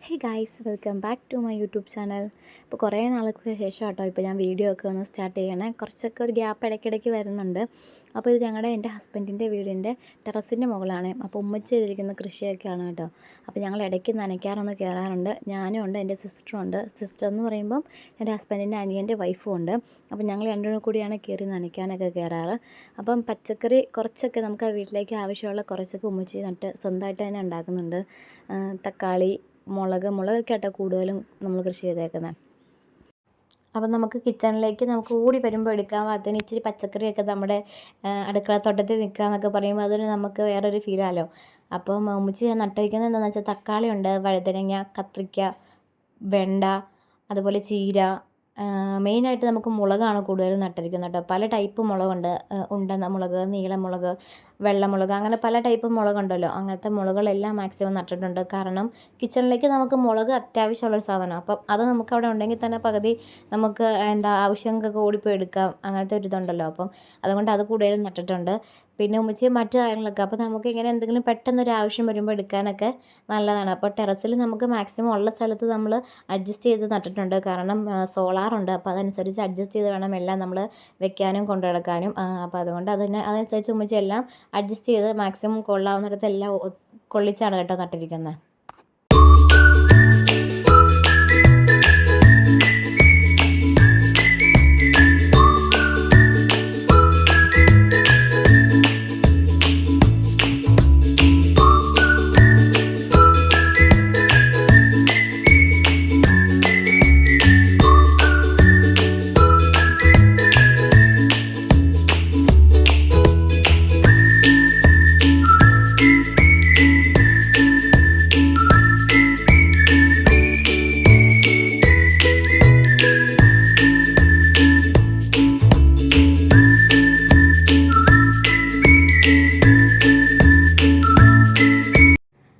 Hey guys, welcome back to my YouTube channel. ഇപ്പോൾ കുറേ നാൾക്ക് ശേഷം കേട്ടോ ഇപ്പോൾ ഞാൻ വീഡിയോ ഒക്കെ ഒന്ന് സ്റ്റാർട്ട് ചെയ്യണേ. കുറച്ചൊക്കെ ഒരു ഗ്യാപ്പ് ഇടയ്ക്കിടയ്ക്ക് വരുന്നുണ്ട്. അപ്പോൾ ഇത് എൻ്റെ ഹസ്ബൻഡിൻ്റെ വീടിൻ്റെ ടെറസിൻ്റെ മുകളാണ്. അപ്പോൾ ഉമ്മച്ചി ചെയ്തിരിക്കുന്ന കൃഷിയൊക്കെയാണ് കേട്ടോ. അപ്പോൾ ഞങ്ങൾ ഇടയ്ക്ക് നനയ്ക്കാറൊന്ന് കയറാറുണ്ട്. ഞാനും ഉണ്ട്, എൻ്റെ സിസ്റ്ററും ഉണ്ട്. സിസ്റ്റർ എന്ന് പറയുമ്പം എൻ്റെ ഹസ്ബൻഡിൻ്റെ അനിയൻ്റെ വൈഫും ഉണ്ട്. അപ്പോൾ ഞങ്ങൾ രണ്ടും കൂടിയാണ് കയറി നനയ്ക്കാനൊക്കെ കയറാറ്. അപ്പം പച്ചക്കറി കുറച്ചൊക്കെ നമുക്ക് വീട്ടിലേക്ക് ആവശ്യമുള്ള കുറച്ചൊക്കെ ഉമ്മച്ചി നട്ട് സ്വന്തമായിട്ട് തന്നെ ഉണ്ടാക്കുന്നുണ്ട്. തക്കാളി, മുളകൊക്കെ ആട്ടോ കൂടുതലും നമ്മൾ കൃഷി ചെയ്തേക്കുന്നത്. അപ്പം നമുക്ക് കിച്ചണിലേക്ക് നമുക്ക് ഓടി വരുമ്പോൾ എടുക്കാൻ പാകത്തിന് ഇച്ചിരി പച്ചക്കറിയൊക്കെ നമ്മുടെ അടുക്കളത്തോട്ടത്തിൽ നിൽക്കുക എന്നൊക്കെ പറയുമ്പോൾ അതൊരു നമുക്ക് വേറൊരു ഫീലാണല്ലോ. അപ്പം ഉമ്മച്ചി നട്ടിരിക്കുന്നത് എന്താണെന്ന് വെച്ചാൽ തക്കാളിയുണ്ട്, വഴുതനങ്ങ, കത്രിക്ക, വെണ്ട, അതുപോലെ ചീര. മെയിനായിട്ട് നമുക്ക് മുളകാണ് കൂടുതലും നട്ടിരിക്കുന്നത് കേട്ടോ. പല ടൈപ്പ് മുളകുണ്ട്. ഉണ്ട മുളക്, നീളമുളക്, വെള്ളമുളക്, അങ്ങനെ പല ടൈപ്പ് മുളകുണ്ടല്ലോ. അങ്ങനത്തെ മുളകുകളെല്ലാം മാക്സിമം നട്ടിട്ടുണ്ട്. കാരണം കിച്ചണിലേക്ക് നമുക്ക് മുളക് അത്യാവശ്യമുള്ളൊരു സാധനമാണ്. അപ്പം അത് നമുക്ക് അവിടെ ഉണ്ടെങ്കിൽ തന്നെ പകുതി നമുക്ക് ആവശ്യങ്ങൾക്കൊക്കെ ഓടിപ്പോയി എടുക്കാം, അങ്ങനത്തെ ഒരു ഇതുണ്ടല്ലോ. അപ്പം അതുകൊണ്ട് അത് കൂടുതലും നട്ടിട്ടുണ്ട്. പിന്നെ ഉമ്മച്ചി മറ്റു കാര്യങ്ങളൊക്കെ. അപ്പോൾ നമുക്ക് ഇങ്ങനെ എന്തെങ്കിലും പെട്ടെന്നൊരു ആവശ്യം വരുമ്പോൾ എടുക്കാനൊക്കെ നല്ലതാണ്. അപ്പോൾ ടെറസിൽ നമുക്ക് മാക്സിമം ഉള്ള സ്ഥലത്ത് നമ്മൾ അഡ്ജസ്റ്റ് ചെയ്ത് നട്ടിട്ടുണ്ട്. കാരണം സോളാറുണ്ട്. അപ്പോൾ അതനുസരിച്ച് അഡ്ജസ്റ്റ് ചെയ്ത് വേണം എല്ലാം നമ്മൾ വെക്കാനും കൊണ്ടു നടക്കാനും. അപ്പോൾ അതുകൊണ്ട് അതനുസരിച്ച് ഉമ്മച്ചി എല്ലാം അഡ്ജസ്റ്റ് ചെയ്ത് മാക്സിമം കൊള്ളാവുന്നിടത്ത് എല്ലാം കൊള്ളിച്ചാണ് കേട്ടോ നട്ടിരിക്കുന്നത്.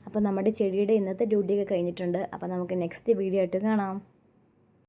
അപ്പോൾ നമ്മുടെ ചെടിയുടെ ഇന്നത്തെ ഡ്യൂട്ടിയൊക്കെ കഴിഞ്ഞിട്ടുണ്ട്. അപ്പോൾ നമുക്ക് നെക്സ്റ്റ് വീഡിയോ ആയിട്ട് കാണാം.